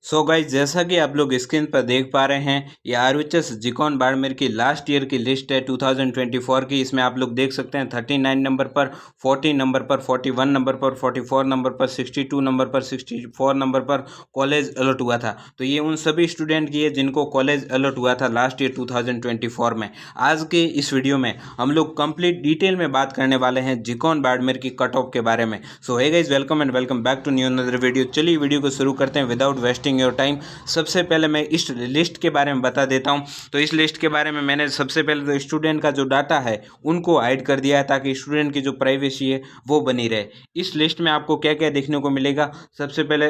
So guys, जैसा कि आप लोग स्क्रीन पर देख पा रहे हैं, ये आरएचएस जिकॉन बाड़मेर की लास्ट ईयर की लिस्ट है 2024 की। इसमें आप लोग देख सकते हैं 39 नंबर पर, 40 नंबर पर, 41 नंबर पर, 44 नंबर पर, 62 नंबर पर, 64 नंबर पर कॉलेज अलॉट हुआ था। तो ये उन सभी स्टूडेंट की है जिनको कॉलेज अलॉट हुआ था लास्ट ईयर 2024 में। आज के इस वीडियो में हम लोग कंप्लीट डिटेल में बात करने वाले हैं जिकॉन बाड़मेर की कट ऑफ के बारे में। So hey guys, welcome and welcome back to new another video. चलिए वीडियो को शुरू करते हैं विदाउट वेस्टिंग योर टाइम। सबसे पहले मैं इस लिस्ट के बारे में बता देता हूं। तो इस लिस्ट के बारे में मैंने सबसे पहले तो स्टूडेंट का जो डाटा है उनको हाइड कर दिया है ताकि स्टूडेंट की जो प्राइवेसी है वो बनी रहे। इस लिस्ट में आपको क्या क्या देखने को मिलेगा, सबसे पहले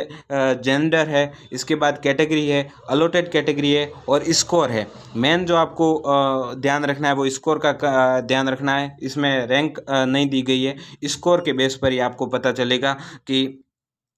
जेंडर है, इसके बाद कैटेगरी है, अलॉटेड कैटेगरी है और स्कोर है। मेन जो आपको ध्यान रखना है वो स्कोर का ध्यान रखना है। इसमें रैंक नहीं दी गई है, स्कोर के बेस पर ही आपको पता चलेगा कि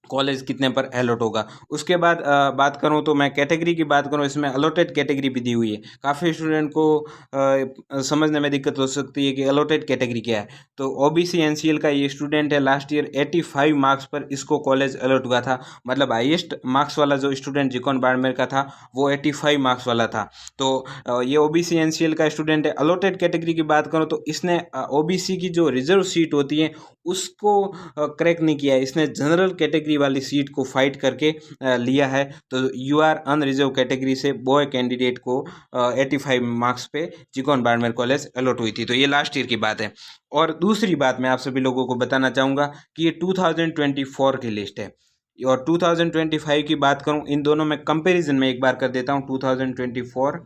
कॉलेज कितने पर अलॉट होगा। उसके बाद बात करूं तो मैं कैटेगरी की बात करूं, इसमें अलॉटेड कैटेगरी भी दी हुई है। काफ़ी स्टूडेंट को समझने में दिक्कत हो सकती है कि अलॉटेड कैटेगरी क्या है। तो ओबीसी एनसीएल का ये स्टूडेंट है, लास्ट ईयर 85 मार्क्स पर इसको कॉलेज अलॉट हुआ था। मतलब हाईएस्ट मार्क्स वाला जो स्टूडेंट जिकॉन बाड़मेर का था वो 85 मार्क्स वाला था। तो ये ओबीसी एनसीएल का स्टूडेंट है। अलॉटेड कैटेगरी की बात करूँ तो इसने ओबीसी की जो रिजर्व सीट होती है उसको क्रैक नहीं किया है, इसने जनरल कैटेगरी वाली सीट को फाइट करके लिया है। तो यू आर अनरिजर्व कैटेगरी से बॉय कैंडिडेट को 85 मार्क्स पे जिकॉन बाड़मेर कॉलेज अलॉट हुई थी। तो ये लास्ट ईयर की बात है। और दूसरी बात मैं आप सभी लोगों को बताना चाहूँगा कि ये 2024 की लिस्ट है और 2025 की बात करूँ, इन दोनों में कंपैरिजन में एक बार कर देता हूँ, 2024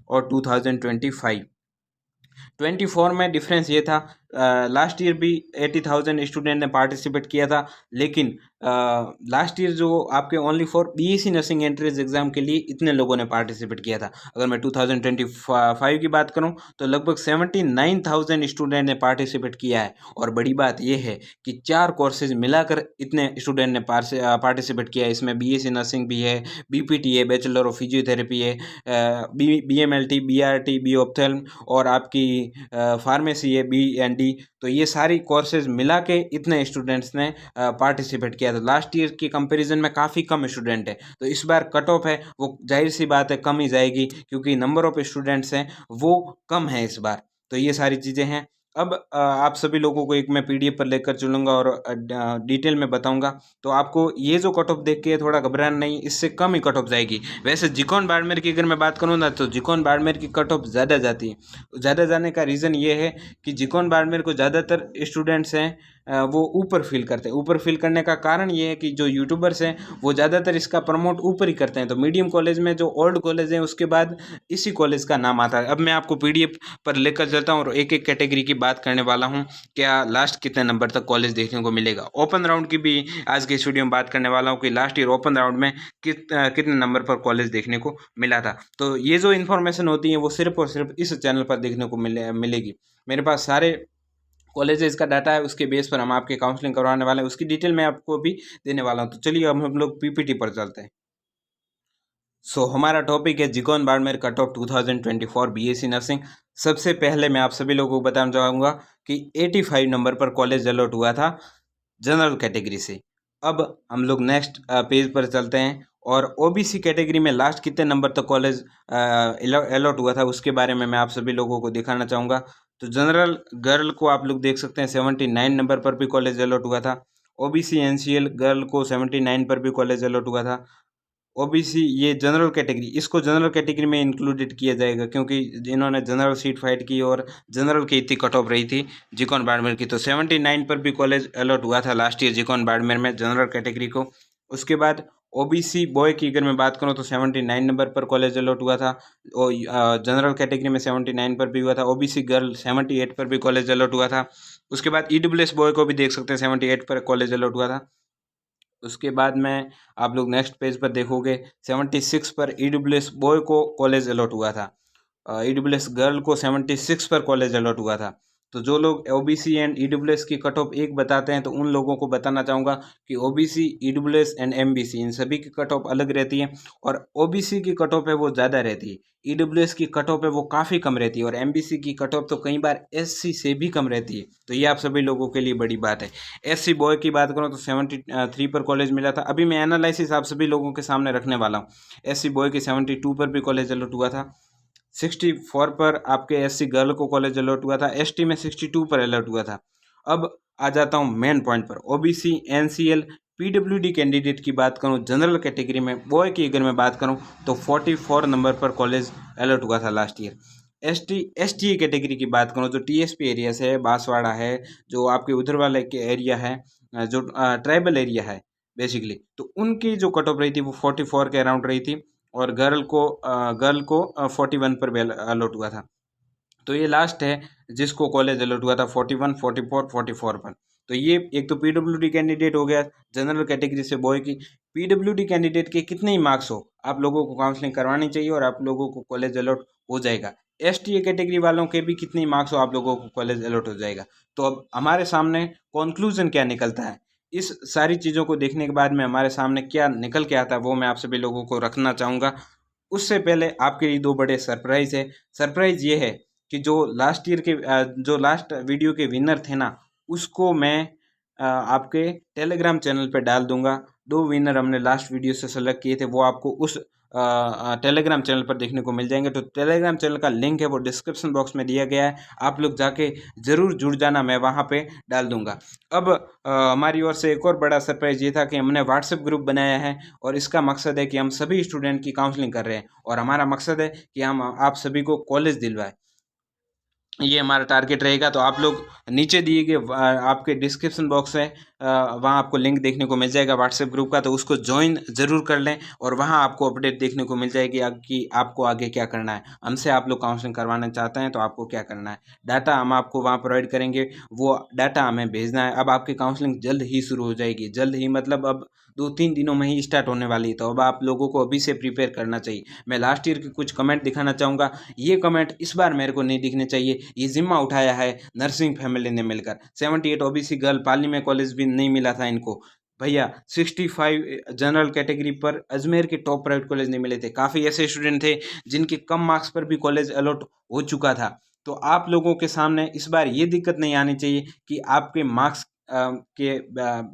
और 2025। 24 में डिफरेंस ये था, लास्ट ईयर भी 80,000 स्टूडेंट ने पार्टिसिपेट किया था, लेकिन लास्ट ईयर जो आपके only for BSc nursing entrance exam के लिए इतने लोगों ने पार्टिसिपेट किया था। अगर मैं 2025 की बात करूं तो लगभग 79,000 स्टूडेंट ने पार्टिसिपेट किया है। और बड़ी बात यह है कि 4 कोर्सेज मिलाकर इतने स्टूडेंट ने पार्टिसिपेट किया है। इसमें बीएससी नर्सिंग भी है, बीपीटी है, बैचलर ऑफ फिजियोथेरेपी है, बीएमएलटी, बीआरटी, बी ऑप्थेल्म और आपकी फार्मेसी है, बीएनडी। तो ये सारी कोर्सेज मिला के इतने स्टूडेंट्स ने पार्टिसिपेट किया था। लास्ट ईयर की कंपैरिजन में काफ़ी कम स्टूडेंट है, तो इस बार कट ऑफ है वो जाहिर सी बात है कम ही जाएगी, क्योंकि नंबर ऑफ स्टूडेंट्स हैं वो कम है इस बार। तो ये सारी चीज़ें हैं। अब आप सभी लोगों को एक मैं पीडीएफ पर लेकर चलूँगा और डिटेल में बताऊँगा। तो आपको ये जो कट ऑफ देख के थोड़ा घबराना नहीं, इससे कम ही कट ऑफ जाएगी। वैसे जिकॉन बाड़मेर की अगर मैं बात करूँ ना, तो जिकॉन बाड़मेर की कट ऑफ ज़्यादा जाती है। ज़्यादा जाने का रीज़न ये है कि जिकॉन बाड़मेर को ज़्यादातर स्टूडेंट्स हैं वो ऊपर फील करते हैं। ऊपर फील करने का कारण ये है कि जो यूट्यूबर्स हैं वो ज़्यादातर इसका प्रमोट ऊपर ही करते हैं। तो मीडियम कॉलेज में जो ओल्ड कॉलेज हैं उसके बाद इसी कॉलेज का नाम आता है। अब मैं आपको पीडीएफ पर लेकर चलता हूँ और एक एक कैटेगरी की बात करने वाला हूँ, क्या लास्ट कितने नंबर तक कॉलेज देखने को मिलेगा। ओपन राउंड की भी आज के इस वीडियो में बात करने वाला हूँ कि लास्ट ईयर ओपन राउंड में कितने नंबर पर कॉलेज देखने को मिला था। तो ये जो इन्फॉर्मेशन होती है वो सिर्फ और सिर्फ इस चैनल पर देखने को मिलेगी। मेरे पास सारे कॉलेजेस का डाटा है, उसके बेस पर हम आपके काउंसलिंग करवाने वाले हैं, उसकी डिटेल मैं आपको भी देने वाला हूं। तो चलिए अब हम लोग पीपीटी पर चलते हैं। सो हमारा टॉपिक है जिकॉन Barmer cut off 2024 BSc nursing. सबसे पहले मैं आप सभी लोगों को बताना चाहूँगा कि 85 नंबर पर कॉलेज अलॉट हुआ था जनरल कैटेगरी से। अब हम लोग नेक्स्ट पेज पर चलते हैं और ओबीसी कैटेगरी में लास्ट कितने नंबर तक कॉलेज अलॉट हुआ था उसके बारे में मैं आप सभी लोगों को दिखाना चाहूँगा। तो जनरल गर्ल को आप लोग देख सकते हैं 79 नंबर पर भी कॉलेज अलॉट हुआ था। ओबीसी एनसीएल गर्ल को 79 पर भी कॉलेज अलॉट हुआ था। ओबीसी ये जनरल कैटेगरी, इसको जनरल कैटेगरी में इंक्लूडेड किया जाएगा क्योंकि इन्होंने जनरल सीट फाइट की और जनरल की इतनी कट ऑफ रही थी जिकॉन बाड़मेर की। तो 79 पर भी कॉलेज अलॉट हुआ था लास्ट ईयर जिकॉन बाड़मेर में जनरल कैटेगरी को। उसके बाद ओबीसी बॉय की अगर मैं बात करूं तो 79 नंबर पर कॉलेज अलॉट हुआ था और जनरल कैटेगरी में 79 पर भी हुआ था। ओबीसी गर्ल 78 पर भी कॉलेज अलॉट हुआ था। उसके बाद ईडब्ल्यूएस बॉय को भी देख सकते हैं 78 पर कॉलेज अलॉट हुआ था। उसके बाद में आप लोग नेक्स्ट पेज पर देखोगे 76 पर ईडब्ल्यूएस बॉय को कॉलेज अलॉट हुआ था। ईडब्ल्यूएस गर्ल को 76 पर कॉलेज अलॉट हुआ था। तो जो लोग ओबीसी एंड ईडब्ल्यूएस की कट ऑफ एक बताते हैं, तो उन लोगों को बताना चाहूँगा कि ओबीसी, ईडब्ल्यूएस एंड एमबीसी इन सभी की कट ऑफ अलग रहती है, और ओबीसी की कट ऑफ है वो ज़्यादा रहती है, ईडब्ल्यूएस की कट ऑफ है वो काफ़ी कम रहती है, और एमबीसी की कट ऑफ तो कई बार एससी से भी कम रहती है। तो ये आप सभी लोगों के लिए बड़ी बात है। एससी बॉय की बात करूँ तो 73 पर कॉलेज मिला था। अभी मैं एनालिसिस आप सभी लोगों के सामने रखने वाला हूँ। एससी बॉय के 72 पर भी कॉलेज अलॉट हुआ था। 64 पर आपके एससी गर्ल को कॉलेज अलॉट हुआ था। एसटी में 62 पर अलॉट हुआ था। अब आ जाता हूँ मेन पॉइंट पर। ओबीसी, एनसीएल, पीडब्ल्यूडी कैंडिडेट की बात करूँ, जनरल कैटेगरी में बॉय की अगर मैं बात करूँ तो 44 नंबर पर कॉलेज अलॉट हुआ था लास्ट ईयर। एसटी कैटेगरी की बात करूँ, जो टीएसपी एरिया से है, बांसवाड़ा है, जो आपके उधर वाले के एरिया है, जो ट्राइबल एरिया है बेसिकली, तो उनकी जो कट ऑफ रही थी वो 44 के अराउंड रही थी, और गर्ल को 41 पर अलॉट हुआ था। तो ये लास्ट है जिसको कॉलेज अलॉट हुआ था 41, 44, 44 पर। तो ये एक तो पीडब्ल्यूडी कैंडिडेट हो गया जनरल कैटेगरी से बॉय की। पीडब्ल्यूडी कैंडिडेट के कितने ही मार्क्स हो, आप लोगों को काउंसलिंग करवानी चाहिए और आप लोगों को कॉलेज अलॉट हो जाएगा। एसटी कैटेगरी वालों के भी कितने ही मार्क्स हो, आप लोगों को कॉलेज अलॉट हो जाएगा। तो अब हमारे सामने कंक्लूजन क्या निकलता है, इस सारी चीज़ों को देखने के बाद में हमारे सामने क्या निकल के आता है, वो मैं आप सभी लोगों को रखना चाहूँगा। उससे पहले आपके लिए दो बड़े सरप्राइज़ है। सरप्राइज़ ये है कि जो लास्ट वीडियो के विनर थे ना, उसको मैं आपके टेलीग्राम चैनल पे डाल दूंगा। दो विनर हमने लास्ट वीडियो से सेलेक्ट किए थे, वो आपको उस टेलीग्राम चैनल पर देखने को मिल जाएंगे। तो टेलीग्राम चैनल का लिंक है वो डिस्क्रिप्शन बॉक्स में दिया गया है, आप लोग जाके ज़रूर जुड़ जाना, मैं वहाँ पे डाल दूंगा। अब हमारी ओर से एक और बड़ा सरप्राइज़ ये था कि हमने व्हाट्सएप ग्रुप बनाया है, और इसका मकसद है कि हम सभी स्टूडेंट की काउंसलिंग कर रहे हैं, और हमारा मकसद है कि हम आप सभी को कॉलेज दिलवाएं। ये हमारा टारगेट रहेगा। तो आप लोग नीचे दिए गए आपके डिस्क्रिप्शन बॉक्स है, वहाँ आपको लिंक देखने को मिल जाएगा व्हाट्सएप ग्रुप का, तो उसको ज्वाइन ज़रूर कर लें, और वहाँ आपको अपडेट देखने को मिल जाएगी कि आपको आगे क्या करना है। हमसे आप लोग काउंसलिंग करवाना चाहते हैं तो आपको क्या करना है, डाटा हम आपको वहाँ प्रोवाइड करेंगे, वो डाटा हमें भेजना है। अब आपकी काउंसलिंग जल्द ही शुरू हो जाएगी, जल्द ही मतलब अब 2-3 दिनों में ही स्टार्ट होने वाली है। तो अब आप लोगों को अभी से प्रिपेयर करना चाहिए। मैं लास्ट ईयर के कुछ कमेंट दिखाना चाहूँगा, ये कमेंट इस बार मेरे को नहीं दिखने चाहिए। ये जिम्मा उठाया है नर्सिंग फैमिली ने मिलकर। 78 ओबीसी गर्ल, पाली में कॉलेज भी नहीं मिला था इनको भैया। 65 जनरल कैटेगरी पर अजमेर के टॉप प्राइवेट कॉलेज नहीं मिले थे। काफ़ी ऐसे स्टूडेंट थे जिनके कम मार्क्स पर भी कॉलेज अलॉट हो चुका था। तो आप लोगों के सामने इस बार ये दिक्कत नहीं आनी चाहिए कि आपके मार्क्स के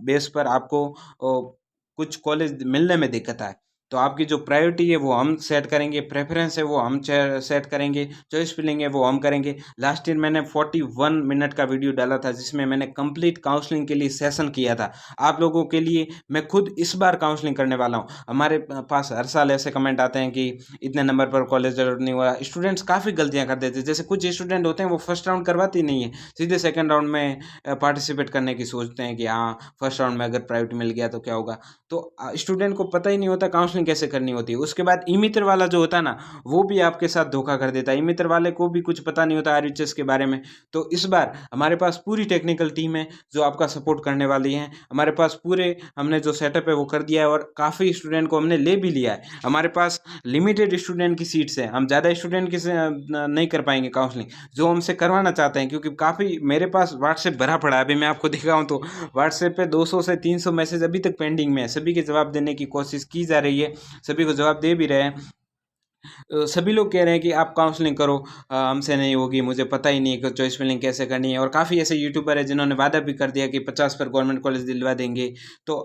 बेस पर आपको कुछ कॉलेज मिलने में दिक्कत आए। तो आपकी जो प्रायोरिटी है वो हम सेट करेंगे, प्रेफरेंस है वो हम सेट करेंगे, चॉइस फिलिंग है वो हम करेंगे। लास्ट ईयर मैंने 41 मिनट का वीडियो डाला था जिसमें मैंने कंप्लीट काउंसलिंग के लिए सेशन किया था। आप लोगों के लिए मैं खुद इस बार काउंसलिंग करने वाला हूँ। हमारे पास हर साल ऐसे कमेंट आते हैं कि इतने नंबर पर कॉलेज अलॉट नहीं हुआ। स्टूडेंट्स काफ़ी गलतियाँ कर देते हैं, जैसे कुछ स्टूडेंट होते हैं वो फर्स्ट राउंड करवाते ही नहीं है, सीधे सेकेंड राउंड में पार्टिसिपेट करने की सोचते हैं कि हाँ फर्स्ट राउंड में अगर प्राइवेट मिल गया तो क्या होगा। तो स्टूडेंट को पता ही नहीं होता काउंसलिंग कैसे करनी होती है। उसके बाद ई मित्र वाला जो होता है ना, वो भी आपके साथ धोखा कर देता है। ई मित्र वाले को भी कुछ पता नहीं होता आरयूएचएस के बारे में। तो इस बार हमारे पास पूरी टेक्निकल टीम है जो आपका सपोर्ट करने वाली है। हमारे पास पूरे हमने जो सेटअप है वो कर दिया है, और काफ़ी स्टूडेंट को हमने ले भी लिया है। हमारे पास लिमिटेड स्टूडेंट की सीट्स है, हम ज़्यादा स्टूडेंट की से नहीं कर पाएंगे काउंसलिंग, जो हमसे करवाना चाहते हैं, क्योंकि काफ़ी मेरे पास व्हाट्सएप भरा पड़ा है। अभी मैं आपको दिखाऊं तो व्हाट्सएप पे 200 से 300 मैसेज अभी तक पेंडिंग में है। सभी के जवाब देने की कोशिश की जा रही है, सभी को जवाब दे भी रहे हैं। सभी लोग कह रहे हैं कि आप काउंसलिंग करो, हमसे नहीं होगी, मुझे पता ही नहीं है कि चॉइस फिलिंग कैसे करनी है। और काफ़ी ऐसे यूट्यूबर है जिन्होंने वादा भी कर दिया कि 50 पर गवर्नमेंट कॉलेज दिलवा देंगे। तो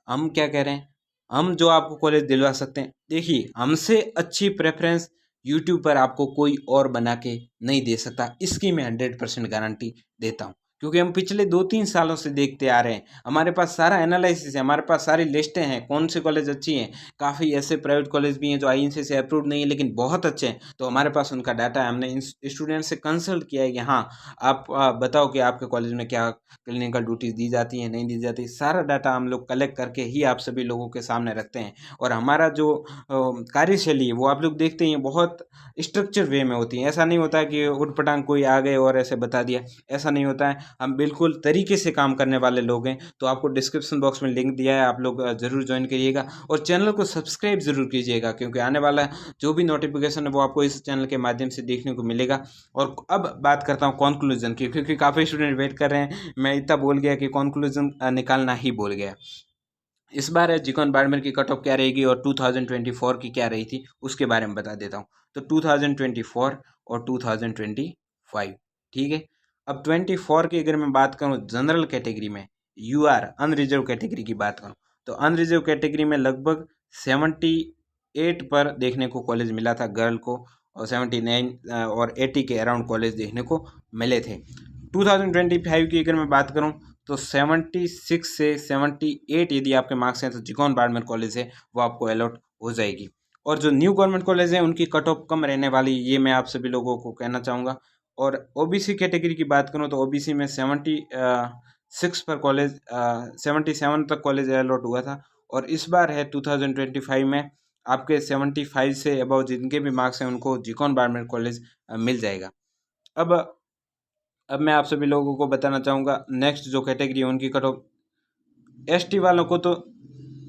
हम क्या कह रहे हैं, हम जो आपको कॉलेज दिलवा सकते हैं, देखिए हमसे अच्छी प्रेफरेंस यूट्यूब पर आपको कोई और बना के नहीं दे सकता, इसकी मैं 100% गारंटी देता हूँ। क्योंकि हम पिछले 2-3 सालों से देखते आ रहे हैं, हमारे पास सारा एनालिसिस है, हमारे पास सारी लिस्टें हैं कौन से कॉलेज अच्छी हैं। काफ़ी ऐसे प्राइवेट कॉलेज भी हैं जो आईएनसी से अप्रूव्ड नहीं है लेकिन बहुत अच्छे हैं, तो हमारे पास उनका डाटा है। हमने इन स्टूडेंट से कंसल्ट किया है कि हाँ आप बताओ कि आपके कॉलेज में क्या क्लिनिकल ड्यूटीज़ दी जाती हैं, नहीं दी जाती। सारा डाटा हम लोग कलेक्ट करके ही आप सभी लोगों के सामने रखते हैं। और हमारा जो कार्यशैली है वो आप लोग देखते ही हैं, बहुत स्ट्रक्चर वे में होती है। ऐसा नहीं होता है कि उटपटांग कोई आ गए और ऐसे बता दिया, ऐसा नहीं होता है। हम बिल्कुल तरीके से काम करने वाले लोग हैं। तो आपको डिस्क्रिप्शन बॉक्स में लिंक दिया है, आप लोग ज़रूर ज्वाइन करिएगा और चैनल को सब्सक्राइब ज़रूर कीजिएगा, क्योंकि आने वाला जो भी नोटिफिकेशन है वो आपको इस चैनल के माध्यम से देखने को मिलेगा। और अब बात करता हूँ कॉन्क्लूजन की, क्योंकि काफ़ी स्टूडेंट वेट कर रहे हैं। मैं इतना बोल गया कि कॉन्क्लूजन निकालना ही बोल गया। इस बार है जीकॉन बाड़मेर की कट ऑफ क्या रहेगी और 2024 की क्या रही थी उसके बारे में बता देता हूँ। तो 2024 और 2025, ठीक है। अब 24 की अगर मैं बात करूँ जनरल कैटेगरी में, यूआर अनरिजर्व कैटेगरी की बात करूँ, तो अनरिजर्व कैटेगरी में लगभग 78 पर देखने को कॉलेज मिला था गर्ल को, और 79 और 80 के अराउंड कॉलेज देखने को मिले थे। 2025 की अगर मैं बात करूँ तो 76 से 78 यदि आपके मार्क्स हैं तो जीकॉन बाड़मेर कॉलेज है वो आपको अलॉट हो जाएगी। और जो न्यू गवर्नमेंट कॉलेज है उनकी कट ऑफ कम रहने वाली, ये मैं आप सभी लोगों को कहना चाहूँगा। और ओबीसी कैटेगरी की बात करूँ तो ओबीसी में 76 पर कॉलेज 77 तक कॉलेज अलॉट हुआ था, और इस बार है 2025 में आपके 75 से अबव जिनके भी मार्क्स हैं उनको जीकॉन बाड़मेर कॉलेज मिल जाएगा। अब मैं आप सभी लोगों को बताना चाहूँगा नेक्स्ट जो कैटेगरी है उनकी कट ऑफ। एसटी वालों को तो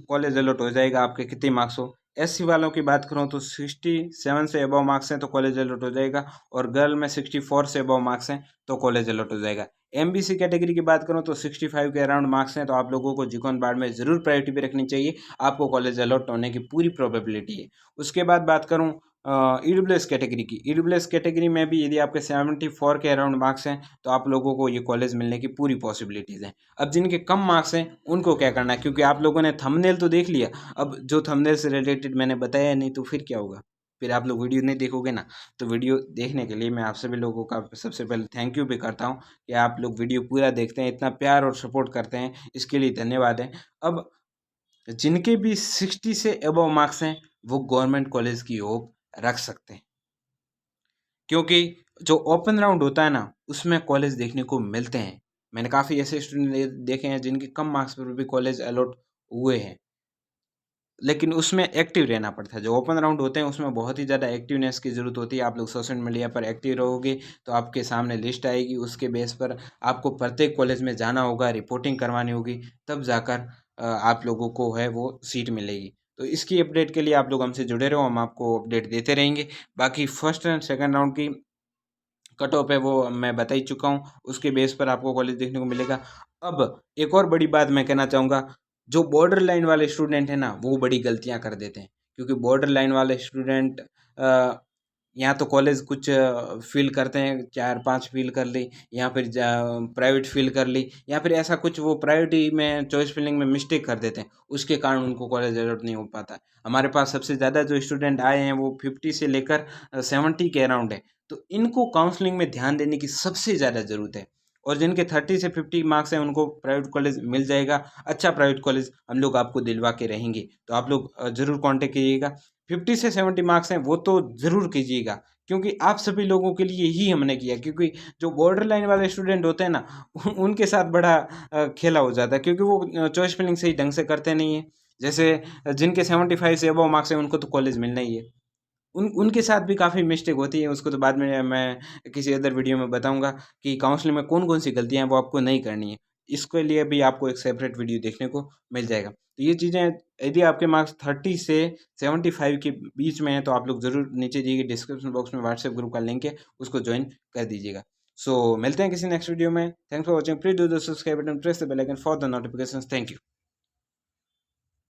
कॉलेज अलॉट हो जाएगा आपके कितने मार्क्स हो। एससी वालों की बात करूँ तो 67 से अबव मार्क्स हैं तो कॉलेज अलॉट हो जाएगा, और गर्ल में 64 से अबव मार्क्स हैं तो कॉलेज अलॉट हो जाएगा। एमबीसी कैटेगरी की बात करूँ तो 65 के अराउंड मार्क्स हैं तो आप लोगों को जीकॉन बाड़ में ज़रूर प्रायोरिटी पे रखनी चाहिए, आपको कॉलेज अलॉट होने की पूरी प्रोबेबिलिटी है। उसके बाद बात करूँ ईडब्ल्यूएस कैटेगरी की, ईडब्ल्यूएस कैटेगरी में भी यदि आपके 74 के अराउंड मार्क्स हैं तो आप लोगों को ये कॉलेज मिलने की पूरी पॉसिबिलिटीज़ हैं। अब जिनके कम मार्क्स हैं उनको क्या करना है, क्योंकि आप लोगों ने थंबनेल तो देख लिया, अब जो थंबनेल से रिलेटेड मैंने बताया नहीं तो फिर क्या होगा, फिर आप लोग वीडियो नहीं देखोगे ना। तो वीडियो देखने के लिए मैं आप सभी लोगों का सबसे पहले थैंक यू भी करता हूँ कि आप लोग वीडियो पूरा देखते हैं, इतना प्यार और सपोर्ट करते हैं, इसके लिए धन्यवाद है। अब जिनके भी 60 से अबव मार्क्स हैं वो गवर्नमेंट कॉलेज की होप रख सकते हैं, क्योंकि जो ओपन राउंड होता है ना उसमें कॉलेज देखने को मिलते हैं। मैंने काफ़ी ऐसे स्टूडेंट देखे हैं जिनके कम मार्क्स पर भी कॉलेज अलॉट हुए हैं, लेकिन उसमें एक्टिव रहना पड़ता है। जो ओपन राउंड होते हैं उसमें बहुत ही ज़्यादा एक्टिवनेस की ज़रूरत होती है। आप लोग सोशल मीडिया पर एक्टिव रहोगे तो आपके सामने लिस्ट आएगी, उसके बेस पर आपको प्रत्येक कॉलेज में जाना होगा, रिपोर्टिंग करवानी होगी, तब जाकर आप लोगों को है वो सीट मिलेगी। तो इसकी अपडेट के लिए आप लोग हमसे जुड़े रहो, हम आपको अपडेट देते रहेंगे। बाकी फर्स्ट एंड सेकंड राउंड की कट ऑफ है वो मैं बता ही चुका हूँ, उसके बेस पर आपको कॉलेज देखने को मिलेगा। अब एक और बड़ी बात मैं कहना चाहूँगा, जो बॉर्डर लाइन वाले स्टूडेंट हैं ना वो बड़ी गलतियाँ कर देते हैं, क्योंकि बॉर्डर लाइन वाले स्टूडेंट या तो कॉलेज कुछ फ़ील करते हैं, 4-5 फ़ील कर ली, या फिर प्राइवेट फ़ील कर ली, या फिर ऐसा कुछ वो प्रायोरिटी में चॉइस फिलिंग में मिस्टेक कर देते हैं, उसके कारण उनको कॉलेज अलॉट नहीं हो पाता। हमारे पास सबसे ज़्यादा जो स्टूडेंट आए हैं वो 50 से लेकर 70 के अराउंड है। तो इनको काउंसलिंग में ध्यान देने की सबसे ज़्यादा ज़रूरत है, और जिनके 30 से 50 मार्क्स हैं उनको प्राइवेट कॉलेज मिल जाएगा। अच्छा प्राइवेट कॉलेज हम लोग आपको दिलवा के रहेंगे, तो आप लोग ज़रूर कांटेक्ट कीजिएगा। 50 से 70 मार्क्स हैं वो तो ज़रूर कीजिएगा, क्योंकि आप सभी लोगों के लिए ही हमने किया, क्योंकि जो बॉर्डर लाइन वाले स्टूडेंट होते हैं ना उनके साथ बड़ा खेला हो जाता है, क्योंकि वो चॉइस फिलिंग सही ढंग से करते नहीं हैं। जैसे जिनके 75 से अबव मार्क्स हैं उनको तो कॉलेज मिलना ही है, उनके साथ भी काफ़ी मिस्टेक होती है। उसको तो बाद में मैं किसी अदर वीडियो में बताऊँगा कि काउंसलिंग में कौन-कौन सी गलतियाँ हैं वो आपको नहीं करनी है। इसके लिए भी आपको एक सेपरेट वीडियो देखने को मिल जाएगा। तो ये चीज़ें यदि आपके मार्क्स 30 से 75 के बीच में हैं तो आप लोग ज़रूर नीचे दिए गए डिस्क्रिप्शन बॉक्स में व्हाट्सएप ग्रुप का लिंक है, उसको जॉइन कर दीजिएगा। सो मिलते हैं किसी नेक्स्ट वीडियो में। Thanks for watching. Please do the subscribe button, press the bell icon for the notifications. Thank you.